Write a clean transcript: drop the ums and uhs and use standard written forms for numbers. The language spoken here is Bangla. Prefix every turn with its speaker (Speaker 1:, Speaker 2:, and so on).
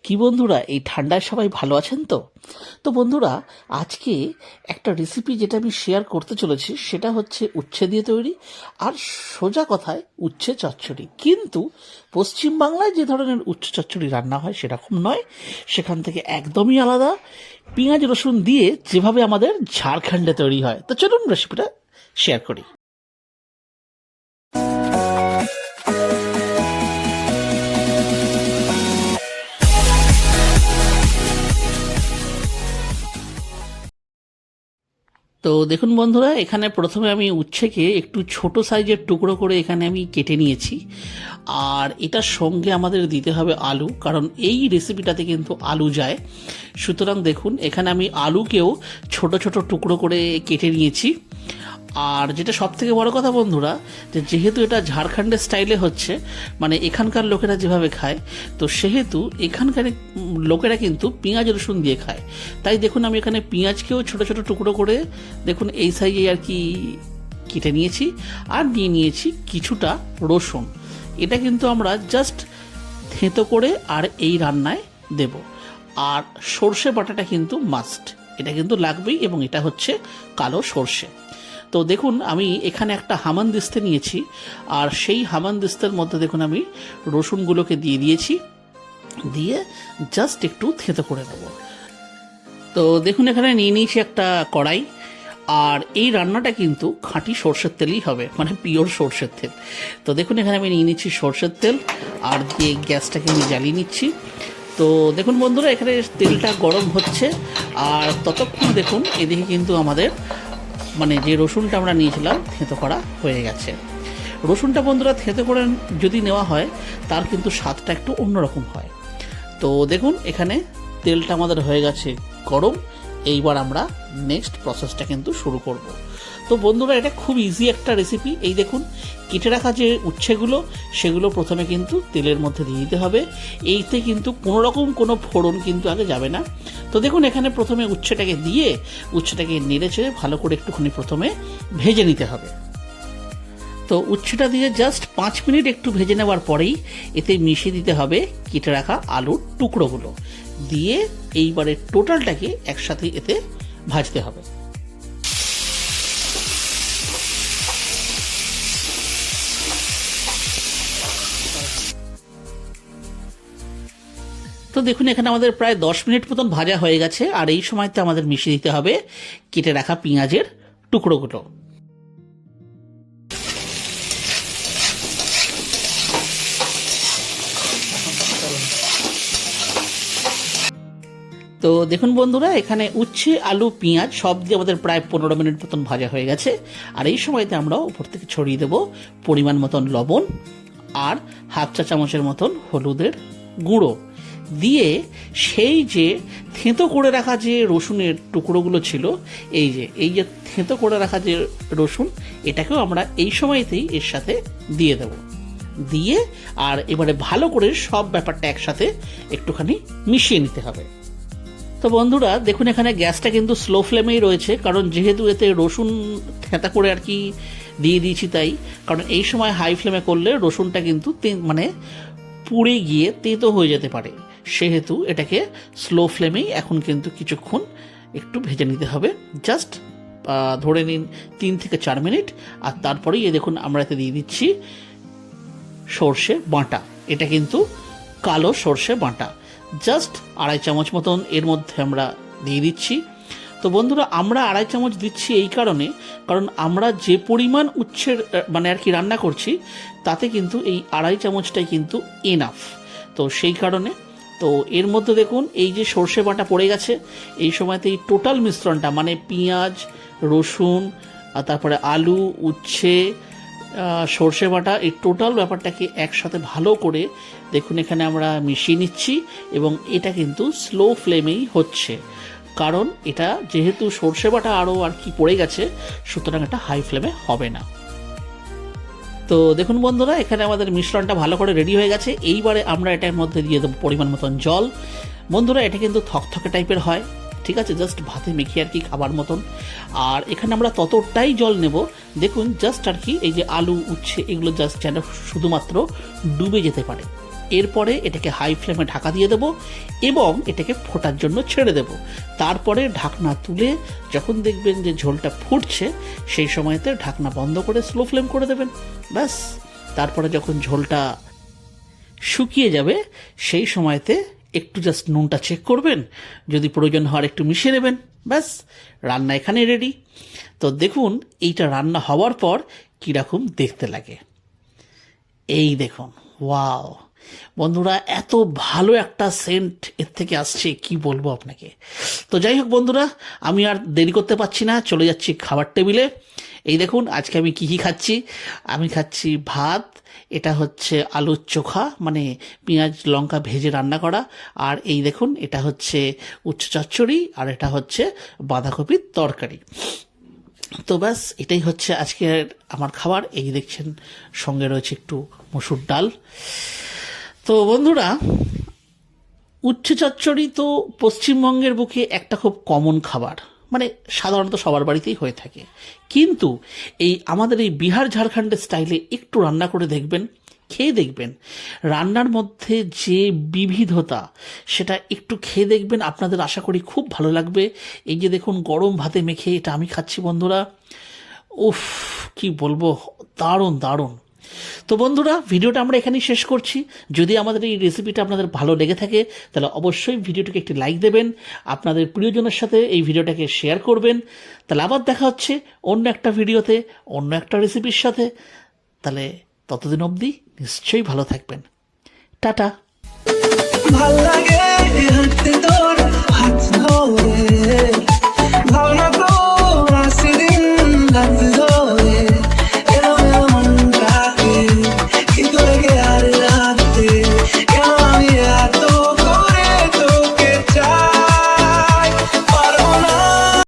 Speaker 1: কি বন্ধুরা, এই ঠান্ডায় সবাই ভালো আছেন তো? তো বন্ধুরা, আজকে একটা রেসিপি যেটা আমি শেয়ার করতে চলেছি সেটা হচ্ছে উচ্ছে দিয়ে তৈরি, আর সোজা কথায় উচ্ছে চচ্চড়ি। কিন্তু পশ্চিমবাংলায় যে ধরনের উচ্ছে চচ্চড়ি রান্না হয় সেরকম নয়, সেখান থেকে একদমই আলাদা। পেঁয়াজ রসুন দিয়ে যেভাবে আমাদের ঝাড়খণ্ডে তৈরি হয়। তো চলুন রেসিপিটা শেয়ার করি। তো দেখুন বন্ধুরা, এখানে প্রথমে আমি উচ্ছেকে একটু ছোট সাইজের টুকরো করে এখানে আমি কেটে নিয়েছি। আর এটার সঙ্গে আমাদের দিতে হবে আলু, কারণ এই রেসিপিটাতে কিন্তু আলু যায়। সুতরাং দেখুন, এখানে আমি আলুকেও ছোট ছোট টুকরো করে কেটে নিয়েছি। আর যেটা সব থেকে বড় কথা বন্ধুরা, যে যেহেতু এটা ঝাড়খণ্ডের স্টাইলে হচ্ছে, মানে এখানকার লোকেরা যেভাবে খায়, তো সেহেতু এখানকার লোকেরা কিন্তু পেঁয়াজ রসুন দিয়ে খায়। তাই দেখুন, আমি এখানে পেঁয়াজকেও ছোট ছোট টুকরো করে দেখুন এই সাইজে আর কি কেটে নিয়েছি। আর নিয়ে নিয়েছি কিছুটা রসুন। এটা কিন্তু আমরা জাস্ট থেঁতো করে আর এই রান্নায় দেব। আর সর্ষে বাটাটা কিন্তু মাস্ট, এটা কিন্তু লাগবেই, এবং এটা হচ্ছে কালো সর্ষে। তো দেখুন, আমি এখানে একটা হামানদিস্তে নিয়েছি, আর সেই হামানদিস্তের মধ্যে দেখুন আমি রসুনগুলোকে দিয়ে দিয়েছি, দিয়ে জাস্ট একটু থেঁতো করে নেব। তো দেখুন, এখানে নিয়ে নিয়েছি একটা কড়াই, আর এই রান্নাটা কিন্তু খাঁটি সর্ষের তেলই হবে, মানে পিওর সর্ষের তেল। তো দেখুন, এখানে আমি নিয়ে নিচ্ছি সর্ষের তেল, আর দিয়ে গ্যাসটাকে আমি জ্বালিয়ে নিচ্ছি। তো দেখুন বন্ধুরা, এখানে তেলটা গরম হচ্ছে, আর ততক্ষণ দেখুন এদিকে কিন্তু আমাদের মানে যে রসুনটা আমরা নিয়েছিলাম থেঁতো করা হয়ে গেছে। রসুনটা বন্ধুরা থেঁতো করে যদি নেওয়া হয়, তার কিন্তু স্বাদটা একটু অন্যরকম হয়। তো দেখুন, এখানে তেলটা আমাদের হয়ে গেছে গরম। এইবার আমরা নেক্সট প্রসেসটা কিন্তু শুরু করব। তো বন্ধুরা, এটা খুব ইজি একটা রেসিপি। এই দেখুন, কেটে রাখা যে উচ্ছেগুলো, সেগুলো প্রথমে কিন্তু তেলের মধ্যে দিয়ে দিতে হবে। এইতে কিন্তু কোনো রকম কোনো ফোড়ন কিন্তু আগে যাবে না। তো দেখুন, এখানে প্রথমে উচ্ছেটাকে দিয়ে উচ্ছেটাকে নেড়ে চেড়ে ভালো করে একটুখানি প্রথমে ভেজে নিতে হবে। তো উচ্ছেটা দিয়ে জাস্ট 5 মিনিট একটু ভেজে নেওয়ার পরেই এতে মিশিয়ে দিতে হবে কেটে রাখা আলুর টুকরোগুলো, দিয়ে এইবারে টোটালটাকে একসাথে এতে ভাজতে হবে। তো দেখুন, এখানে আমাদের প্রায় 10 মিনিট মতন ভাজা হয়ে গেছে, আর এই সময়তে আমাদের মিশিয়ে দিতে হবে কেটে রাখা পেঁয়াজের টুকরোগুলো। তো দেখুন বন্ধুরা, এখানে উচ্ছে আলু পেঁয়াজ সব দিয়ে আমাদের প্রায় 15 মিনিট মতন ভাজা হয়ে গেছে। আর এই সময়তে আমরা উপর থেকে ছড়িয়ে দেব পরিমাণ মতন লবণ, আর হাফ চা চামচের মতন হলুদের গুঁড়ো দিয়ে সেই যে থেঁতো করে রাখা যে রসুনের টুকরোগুলো ছিল, এই যে থেঁতো করে রাখা যে রসুন, এটাকেও আমরা এই সময়তেই এর সাথে দিয়ে দেব। দিয়ে আর এবারে ভালো করে সব ব্যাপারটা একসাথে একটুখানি মিশিয়ে নিতে হবে। তো বন্ধুরা দেখুন, এখানে গ্যাসটা কিন্তু স্লো ফ্লেমেই রয়েছে, কারণ যেহেতু এতে রসুন থেঁতা করে আর কি দিয়ে দিয়েছি, তাই। কারণ এই সময় হাই ফ্লেমে করলে রসুনটা কিন্তু মানে পুড়ে গিয়ে তেতো হয়ে যেতে পারে, সেহেতু এটাকে স্লো ফ্লেমেই এখন কিন্তু কিছুক্ষণ একটু ভেজে নিতে হবে। জাস্ট ধরে নিন 3 থেকে 4 মিনিট। আর তারপরেই দেখুন আমরা এতে দিয়ে দিচ্ছি সর্ষে বাটা। এটা কিন্তু কালো সর্ষে বাটা, জাস্ট 2.5 চামচ মতন এর মধ্যে আমরা দিয়ে দিচ্ছি। তো বন্ধুরা, আমরা 2.5 চামচ দিচ্ছি এই কারণে, কারণ আমরা যে পরিমাণ উচ্ছের মানে আর কি রান্না করছি, তাতে কিন্তু এই 2.5 চামচটাই কিন্তু এনাফ। তো সেই কারণে তো এর মধ্যে দেখুন এই যে সর্ষে বাটা পড়ে গেছে, এই সময়তে এই টোটাল মিশ্রণটা মানে পেঁয়াজ রসুন আর তারপরে আলু উচ্ছে সর্ষে বাটা, এই টোটাল ব্যাপারটাকে একসাথে ভালো করে দেখুন এখানে আমরা মিশিয়ে নিচ্ছি। এবং এটা কিন্তু স্লো ফ্লেমেই হচ্ছে, কারণ এটা যেহেতু সর্ষে বাটা আরও আর কি পড়ে গেছে, সুতরাং এটা হাই ফ্লেমে হবে না। তো দেখুন বন্ধুরা, এখানে আমাদের মিশ্রণটা ভালো করে রেডি হয়ে গেছে। এইবারে আমরা এটার মধ্যে দিয়ে দেবো পরিমাণ মতন জল। বন্ধুরা, এটা কিন্তু থকথকে টাইপের হয়, ঠিক আছে, জাস্ট ভাতে মেখে আর কি খাবার মতন। আর এখানে আমরা ততটাই জল নেব, দেখুন জাস্ট আর কি এই যে আলু উচ্ছে এগুলো জাস্ট যেন শুধুমাত্র ডুবে যেতে পারে, এরপরে এটাকে হাই ফ্লেমে ঢাকা দিয়ে দেবো এবং এটাকে ফোটার জন্য ছেড়ে দেব। তারপরে ঢাকনা তুলে যখন দেখবেন যে ঝোলটা ফুটছে সেই সময়তে ঢাকনা বন্ধ করে স্লো ফ্লেম করে দেবেন। ব্যাস, তারপরে যখন ঝোলটা শুকিয়ে যাবে সেই সময়তে একটু জাস্ট নুনটা চেক করবেন, যদি প্রয়োজন হয় একটু মিশিয়ে নেবেন। ব্যাস, রান্না এখানে রেডি। তো দেখুন এইটা রান্না হওয়ার পর কীরকম দেখতে লাগে। এই দেখুন, ওয়াও বন্ধুরা, এত ভালো একটা সেন্ট এর থেকে আসছে কি বলবো আপনাকে। তো যাই হোক বন্ধুরা, আমি আর দেরি করতে পারছি না, চলে যাচ্ছি খাবার টেবিলে। এই দেখুন আজকে আমি কী কী খাচ্ছি। আমি খাচ্ছি ভাত, এটা হচ্ছে আলুর চোখা মানে পেঁয়াজ লঙ্কা ভেজে রান্না করা, আর এই দেখুন এটা হচ্ছে উচ্ছে চচ্চড়ি, আর এটা হচ্ছে বাঁধাকপির তরকারি। তো ব্যাস এটাই হচ্ছে আজকের আমার খাবার। এই দেখছেন সঙ্গে রয়েছে একটু মসুর ডাল। তো বন্ধুরা, উচ্ছে চচ্চড়ি তো পশ্চিমবঙ্গের বুকে একটা খুব কমন খাবার, মানে সাধারণত সবার বাড়িতেই হয়ে থাকে। কিন্তু এই আমাদের এই বিহার ঝাড়খণ্ডের স্টাইলে একটু রান্না করে দেখবেন, খেয়ে দেখবেন রান্নার মধ্যে যে বিবিধতা সেটা একটু খেয়ে দেখবেন, আপনাদের আশা করি খুব ভালো লাগবে। এই যে দেখুন গরম ভাতে মেখে এটা আমি খাচ্ছি বন্ধুরা, উফ কি বলবো, দারুণ দারুণ। তো বন্ধুরা, ভিডিওটা আমরা এখানেই শেষ করছি। যদি আমাদের এই রেসিপিটা আপনাদের ভালো লেগে থাকে তাহলে অবশ্যই ভিডিওটিকে একটি লাইক দেবেন, আপনাদের প্রিয়জনের সাথে এই ভিডিওটাকে শেয়ার করবেন। তাহলে আবার দেখা হচ্ছে অন্য একটা ভিডিওতে অন্য একটা রেসিপির সাথে। তাহলে ততদিন অবধি নিশ্চয়ই ভালো থাকবেন। টাটা।